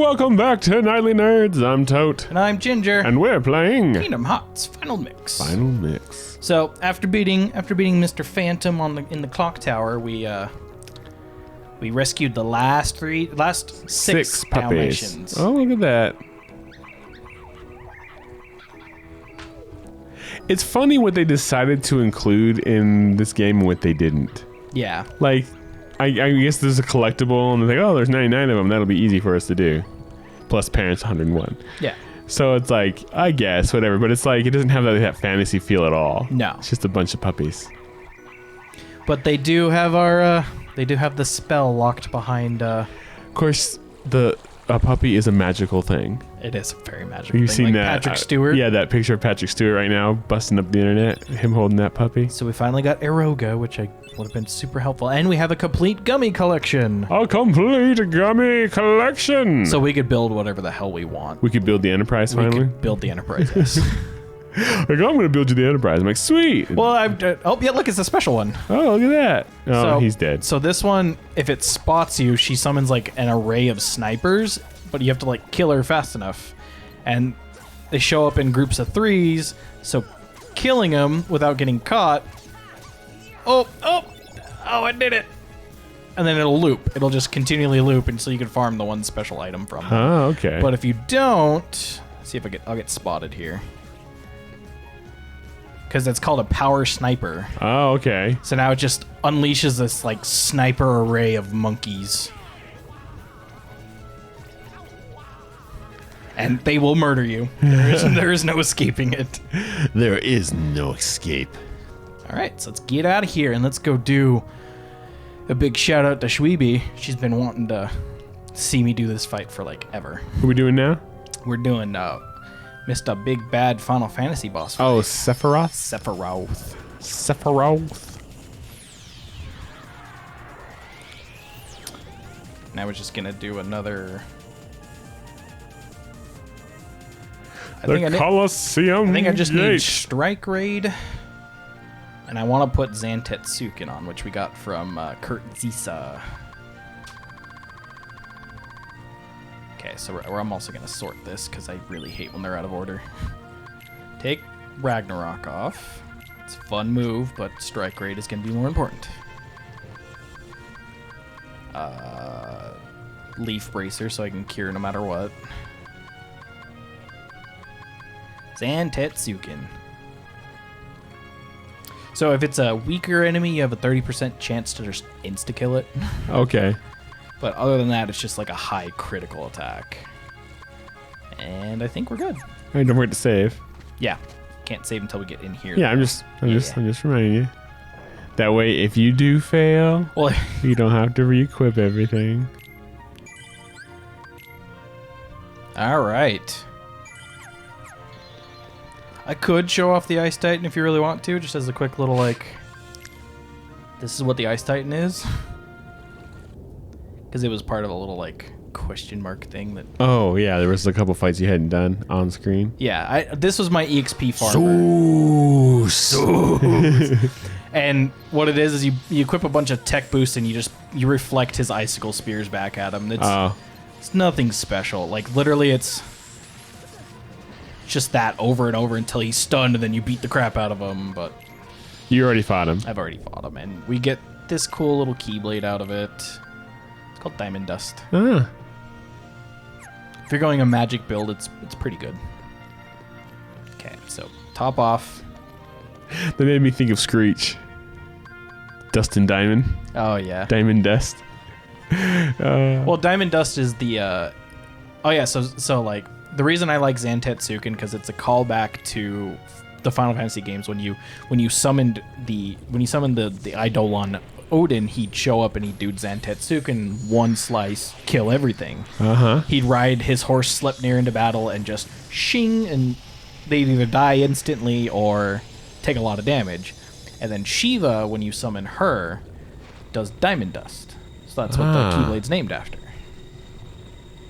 welcome back to Nightly Nerds. I'm Tote. And I'm Ginger. And we're playing Kingdom Hearts Final Mix. Final Mix. So after beating Mr. Phantom in the Clocktower, we rescued the last six puppies. Dalmatians. Oh, look at that. It's funny what they decided to include in this game and what they didn't. Yeah. Like, I guess there's a collectible, and they're like, oh, there's 99 of them. That'll be easy for us to do. Plus parents 101. Yeah. So it's like, I guess, whatever. But it's like, it doesn't have that fantasy feel at all. No. It's just a bunch of puppies. But they do have the spell locked behind. Of course, a puppy is a magical thing. It is a very magical You've thing. seen like that? Patrick Stewart. Yeah, that picture of Patrick Stewart right now, busting up the internet, him holding that puppy. So we finally got Eroga, which would have been super helpful. And we have a complete gummy collection. A complete gummy collection! So we could build whatever the hell we want. We could build the Enterprise finally? We could build the Enterprise, yes. Like, I'm going to build you the Enterprise. I'm like, sweet! Well, oh, yeah, look, it's a special one. Oh, look at that. Oh, he's dead. So this one, if it spots you, she summons like an array of snipers, but you have to like kill her fast enough. And they show up in groups of 3s, so killing them without getting caught. Oh, I did it. And then it'll loop. It'll just continually loop until you can farm the one special item from them. Oh, okay. But if you don't, see if I'll get spotted here. Because it's called a power sniper. Oh, okay. So now it just unleashes this like sniper array of monkeys. And they will murder you. There is no escaping it. There is no escape. All right, so let's get out of here and let's go do a big shout out to Shweeby. She's been wanting to see me do this fight for like ever. What are we doing now? We're doing Mr. Big Bad Final Fantasy boss fight. Oh, Sephiroth? Sephiroth. Now we're just gonna do another. Colosseum. I think I just Gate. need Strike Raid. And I want to put Zantetsuken on, which we got from Kurt Zisa. Okay, so I'm also going to sort this, because I really hate when they're out of order. Take Ragnarok off. It's a fun move, but Strike Raid is going to be more important. Leaf Bracer, so I can cure no matter what. Zantetsuken. So if it's a weaker enemy, you have a 30% chance to just insta-kill it. Okay. But other than that, it's just like a high critical attack. And I think we're good. All right, don't forget to save. Yeah. Can't save until we get in here. Yeah, I'm just reminding you. That way, if you do fail, Well, you don't have to re-equip everything. all right. I could show off the Ice Titan if you really want to, just as a quick little, like, this is what the Ice Titan is. Because it was part of a little, like, question mark thing that... Oh, yeah, there was a couple fights you hadn't done on screen. Yeah, this was my EXP farmer. So. And what it is you equip a bunch of tech boosts and you reflect his icicle spears back at him. It's nothing special. Like, literally, it's just that over and over until he's stunned, and then you beat the crap out of him. But You already fought him. I've already fought him, and we get this cool little keyblade out of it. It's called Diamond Dust. Ah. If you're going a magic build, it's pretty good. Okay, so top off. That made me think of Screech. Dust and Diamond. Oh yeah. Diamond Dust. Well, Diamond Dust is the. Oh yeah, so like the reason I like Zantetsuken because it's a callback to the Final Fantasy games when you summoned the Eidolon Odin, he'd show up and he'd do Zantetsuken, one slice, kill everything. He'd ride his horse Sleipnir into battle and just shing, and they'd either die instantly or take a lot of damage. And then Shiva, when you summon her, does Diamond Dust. So that's what the Keyblade's named after.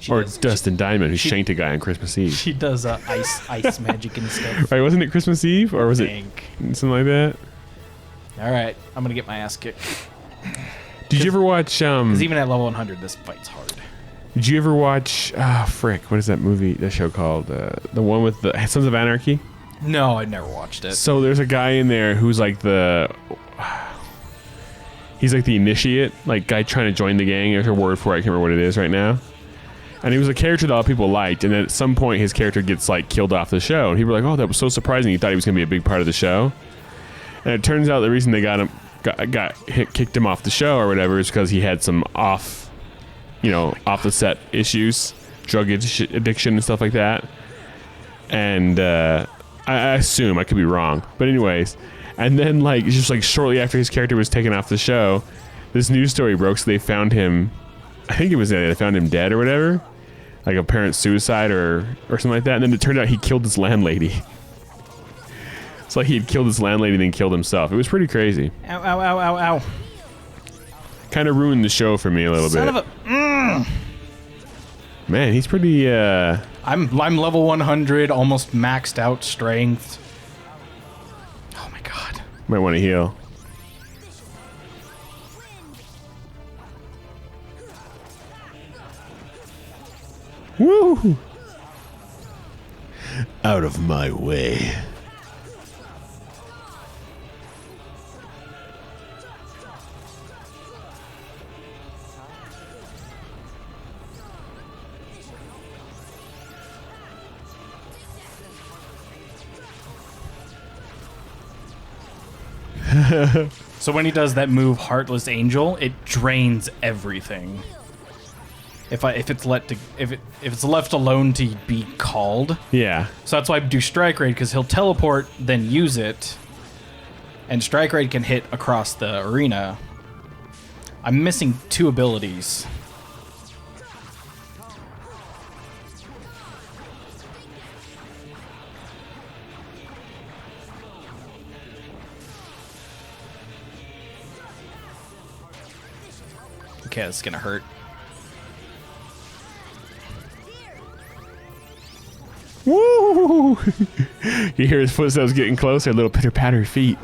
Dust and Diamond, who shanked a guy on Christmas Eve. She does ice magic and stuff. Right, wasn't it Christmas Eve? Or was it something like that? All right, I'm going to get my ass kicked. Did you ever watch... Because even at level 100, this fight's hard. Did you ever watch? Ah, frick. What is that movie? That show called? The one with the Sons of Anarchy. No, I never watched it. So there's a guy in there who's like he's like the initiate, like guy trying to join the gang. There's a word for it. I can't remember what it is right now. And he was a character that a lot of people liked, and then at some point his character gets like killed off the show, and people were like, "Oh, that was so surprising." He thought he was gonna be a big part of the show, and it turns out the reason they kicked him off the show or whatever is because he had some off the set issues, drug addiction and stuff like that. And I assume, I could be wrong, but anyways, and then like just like shortly after his character was taken off the show, this news story broke. So they found him. I think it was they found him dead or whatever, like apparent suicide or something like that. And then it turned out he killed his landlady. It's like he had killed his landlady and then killed himself. It was pretty crazy. Ow, ow, ow, ow, ow. Kind of ruined the show for me a little bit. Son of a... Man, he's pretty... I'm level 100, almost maxed out strength. Oh my god. Might want to heal. Woo! Out of my way. So when he does that move, Heartless Angel, it drains everything. If it's left alone to be called. Yeah. So that's why I do Strike Raid, because he'll teleport, then use it, and Strike Raid can hit across the arena. I'm missing 2 abilities. Okay, this is gonna hurt. Woo! You hear his footsteps getting closer, little pitter-patter feet.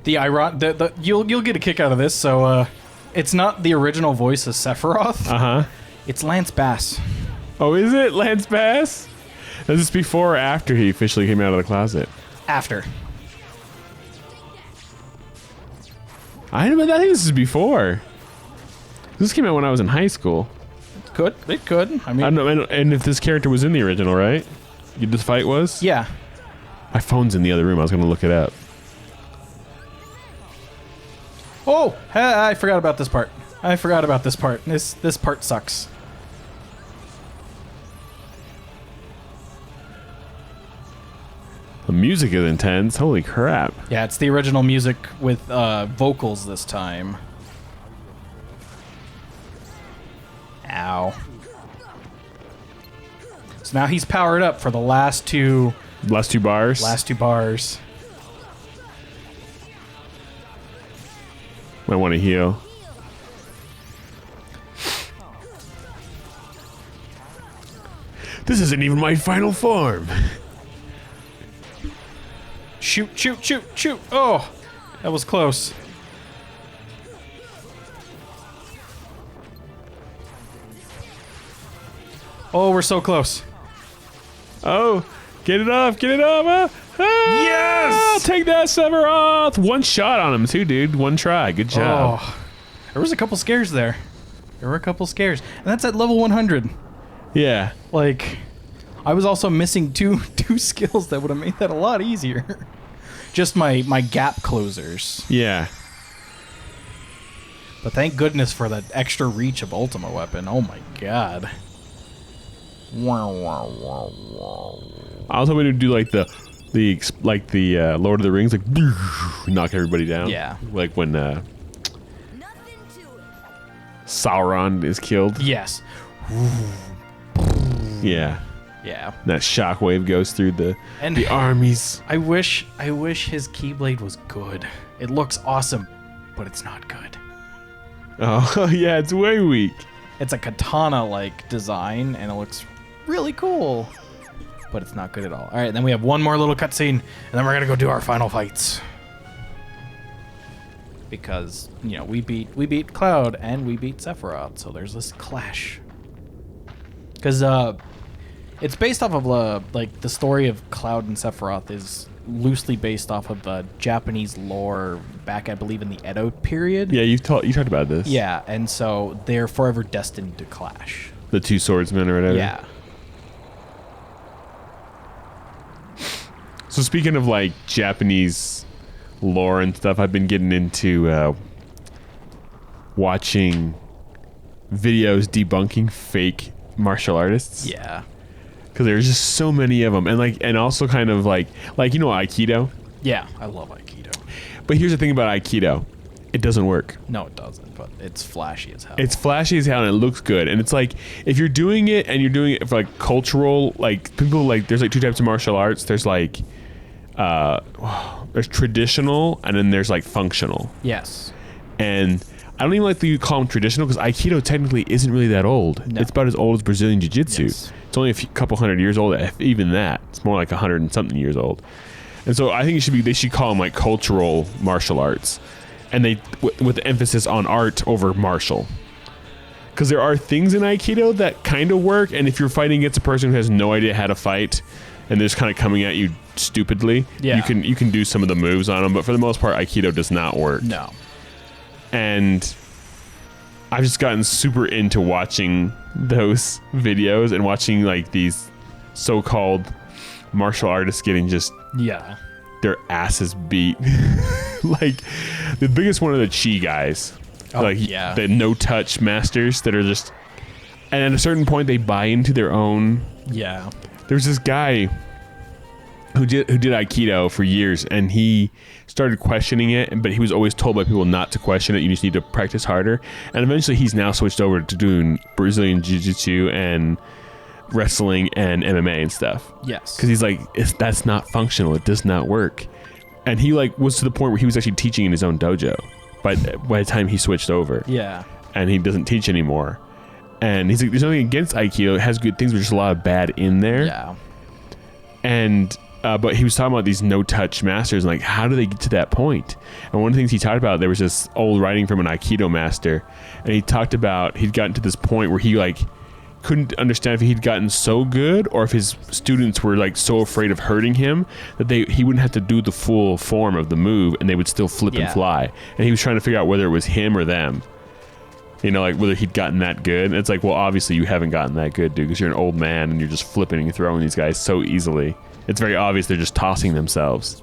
You'll get a kick out of this. So it's not the original voice of Sephiroth. It's Lance Bass. Oh, is it Lance Bass? Is this before or after he officially came out of the closet? After. I think this is before. This came out when I was in high school. It could. I mean, I don't know. And if this character was in the original, right? This fight was? Yeah. My phone's in the other room. I was going to look it up. Oh, I forgot about this part. This part sucks. The music is intense. Holy crap. Yeah, it's the original music with vocals this time. Ow. So now he's powered up for the last two bars? Last 2 bars. Might want to heal. This isn't even my final form. Shoot, shoot, shoot, shoot. Oh, that was close. Oh, we're so close. Oh, get it off, get it off. Yes! Take that, Sephiroth. One shot on him, too, dude. One try. Good job. Oh, there was a couple scares there. And that's at level 100. Yeah. Like, I was also missing two skills that would have made that a lot easier. Just my gap closers. Yeah. But thank goodness for that extra reach of Ultima Weapon. Oh my god. Wow, wow, wow, wow. I was hoping to do like the Lord of the Rings, like knock everybody down. Yeah. Like when Sauron is killed. Yes. Yeah. Yeah. That shockwave goes through the armies. I wish his Keyblade was good. It looks awesome, but it's not good. Oh, yeah, it's way weak. It's a katana-like design, and it looks really cool, but it's not good at all. All right, then we have one more little cutscene, and then we're gonna go do our final fights. because we beat Cloud and we beat Sephiroth, so there's this clash. Because it's based off of like the story of Cloud and Sephiroth is loosely based off of Japanese lore back, I believe, in the Edo period. Yeah, you talked about this. Yeah, and so they're forever destined to clash. The two swordsmen or whatever. Yeah. So speaking of like Japanese lore and stuff, I've been getting into watching videos debunking fake martial artists. Yeah. Because there's just so many of them, and also kind of like Aikido. Yeah, I love Aikido. But here's the thing about Aikido, it doesn't work. No, it doesn't. But it's flashy as hell. It's flashy as hell and it looks good. And it's like if you're doing it and you're doing it for like cultural, like people like there's like two types of martial arts. There's like there's traditional and then there's like functional. Yes. And I don't even like to call them traditional because Aikido technically isn't really that old. No. It's about as old as Brazilian Jiu-Jitsu. Yes. It's only couple hundred years old, if even that. It's more like 100 and something years old. And so I think they should call them like cultural martial arts, and they with the emphasis on art over martial. Because there are things in Aikido that kind of work, and if you're fighting against a person who has no idea how to fight, and they're just kind of coming at you stupidly, you can do some of the moves on them. But for the most part, Aikido does not work. No. And I've just gotten super into watching those videos and watching like these so-called martial artists getting just their asses beat. Like the biggest one of the chi guys. The no-touch masters that are just, and at a certain point they buy into their own. Yeah. There's this guy who did Aikido for years, and he started questioning it, but he was always told by people not to question it. You just need to practice harder. And eventually he's now switched over to doing Brazilian Jiu-Jitsu and wrestling and MMA and stuff. Yes. Because he's like, that's not functional. It does not work. And he like was to the point where he was actually teaching in his own dojo by the time he switched over. Yeah. And he doesn't teach anymore. And he's like, there's nothing against Aikido. It has good things, but there's a lot of bad in there. Yeah. And but he was talking about these no-touch masters and like how do they get to that point? And one of the things he talked about, there was this old writing from an Aikido master, and he talked about he'd gotten to this point where he like couldn't understand if he'd gotten so good or if his students were like so afraid of hurting him that he wouldn't have to do the full form of the move and they would still flip and fly. And he was trying to figure out whether it was him or them. Like whether he'd gotten that good. And it's like, well, obviously you haven't gotten that good, dude, because you're an old man and you're just flipping and throwing these guys so easily. It's very obvious they're just tossing themselves.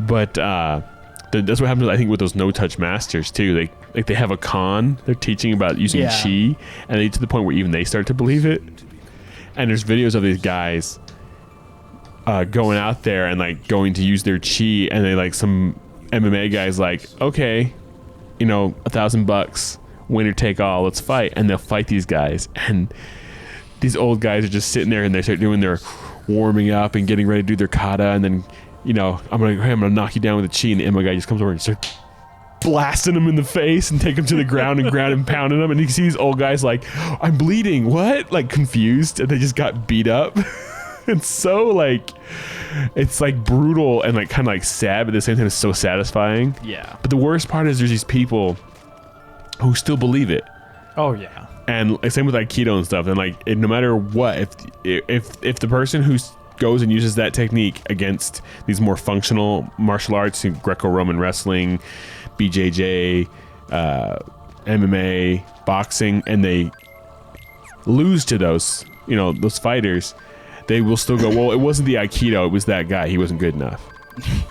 But that's what happens, I think, with those no-touch masters too. They have a con. They're teaching about using chi, and they to the point where even they start to believe it. And there's videos of these guys going out there and like going to use their chi, and they like some MMA guys like, okay, $1,000, winner take all, let's fight, and they'll fight these guys, and these old guys are just sitting there and they start doing their warming up and getting ready to do their kata, and then I'm gonna knock you down with a chi, and the MMA guy just comes over and starts blasting him in the face and take him to the ground and ground and pounding him, and you see these old guys like, I'm bleeding, what? Like confused, and they just got beat up. It's so like, it's like brutal and like kind of like sad, but at the same time it's so satisfying. Yeah. But the worst part is there's these people who still believe it. Oh yeah. And like, same with Aikido and stuff. And like, no matter what, if the person who goes and uses that technique against these more functional martial arts, Greco-Roman wrestling, BJJ, MMA, boxing, and they lose to those, those fighters, they will still go, well, it wasn't the Aikido, it was that guy. He wasn't good enough.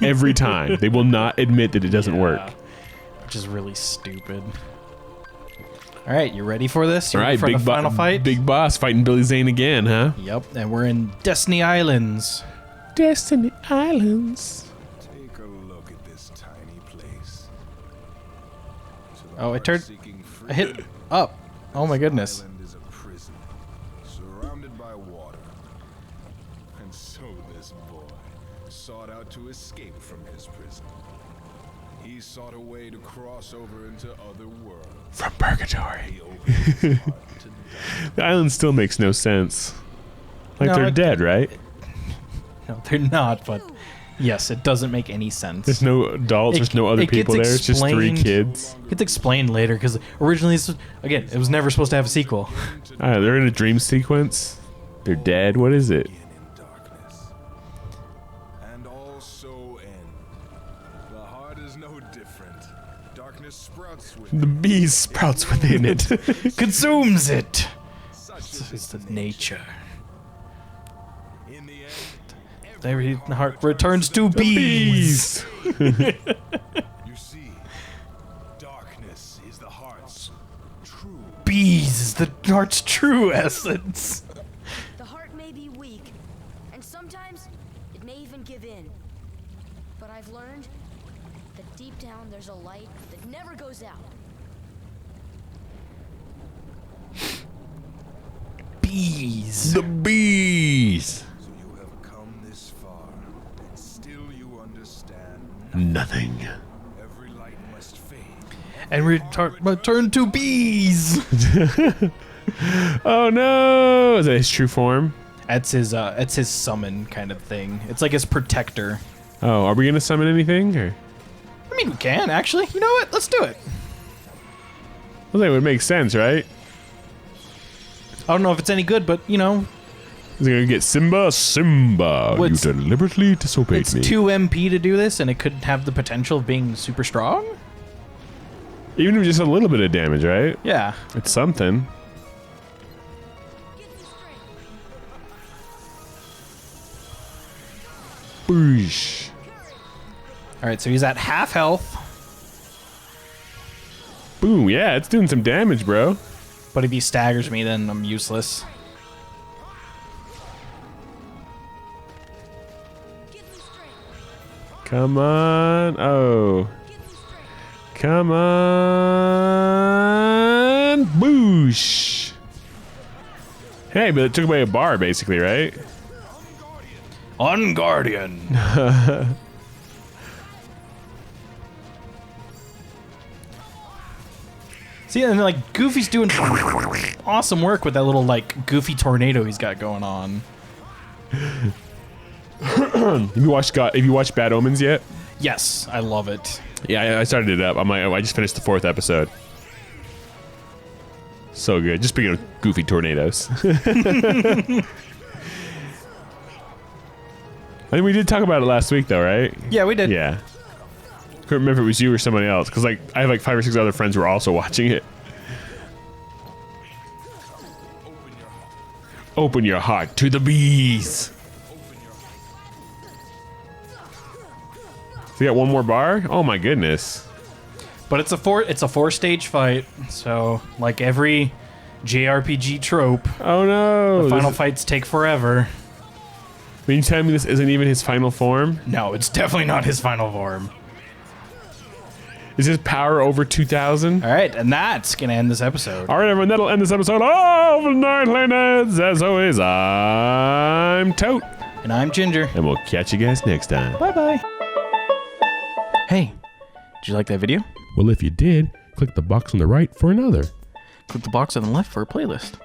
Every time. They will not admit that it doesn't work. Which is really stupid. All right, you ready for this? All right, for the final fight? Big Boss fighting Billy Zane again, huh? Yep, and we're in Destiny Islands. Destiny Islands. Take a look at this tiny place. Oh, it turned. I hit up. Oh my goodness. Island is a prison, surrounded by water. And so this boy sought out to escape from his prison. He sought a way to cross over into other worlds. From purgatory. He opened his heart to The island still makes no sense. Like, No, they're dead, right? No, they're not, but Yes, it doesn't make any sense. There's no adults. There's no other people there. It's just 3 kids. It gets explained later because originally, again, it was never supposed to have a sequel. They're in a dream sequence. They're dead. What is it? In darkness. And also end. The heart is no different. Darkness sprouts within. The beast sprouts within it. Consumes it. Such It's the nature. In the end, Every heart returns to bees. you see, darkness is the heart's true. Bees is the heart's true essence. The heart may be weak, and sometimes it may even give in. But I've learned that deep down there's a light that never goes out. Bees. The bees. So you have come this far, and still you understand Nothing. every light must fade. And return to bees. Oh no! Is that his true form? That's his summon kind of thing. It's like his protector. Oh, are we gonna summon anything? Or I mean, we can actually. You know what? Let's do it. I think it would make sense, right? I don't know if it's any good, but you know, Is he gonna get Simba? Simba, Well, you it's- deliberately disobeyed it's me. 2 MP to do this, and it could have the potential of being super strong. Even if just a little bit of damage, right? Yeah. It's something. Boosh. All right, so he's at half health, Boom. Yeah, it's doing some damage, bro. but if he staggers me, then I'm useless. Come on. Oh. Come on. Boosh. Hey, but it took away a bar, basically, right? On Guardian. See, and like Goofy's doing awesome work with that little like goofy tornado he's got going on. Have you watched Bad Omens yet? Yes, I love it. Yeah, I started it up. I just finished the 4th episode. So good. Just speaking of goofy tornadoes. I think we did talk about it last week, though, right? Yeah, we did. Yeah. Couldn't remember if it was you or somebody else, because like I have like 5 or 6 other friends who are also watching it. Open your heart to the bees. So you got one more bar? Oh my goodness. But it's a 4-stage fight, so like every JRPG trope, Oh no. the final This- fights take forever. Are you telling me this isn't even his final form? No, it's definitely not his final form. Is his power over 2,000? All right, and that's gonna end this episode. All right, everyone, that'll end this episode of Nightly Nerds. As always, I'm Tote, And I'm Ginger. and we'll catch you guys next time. Bye bye. Hey, did you like that video? Well, if you did, click the box on the right for another. Click the box on the left for a playlist.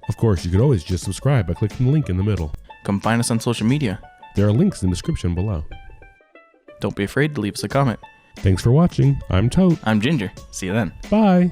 Of course, you could always just subscribe by clicking the link in the middle. Come find us on social media. There are links in the description below. Don't be afraid to leave us a comment. Thanks for watching. I'm Tote. I'm Ginger. See you then. Bye.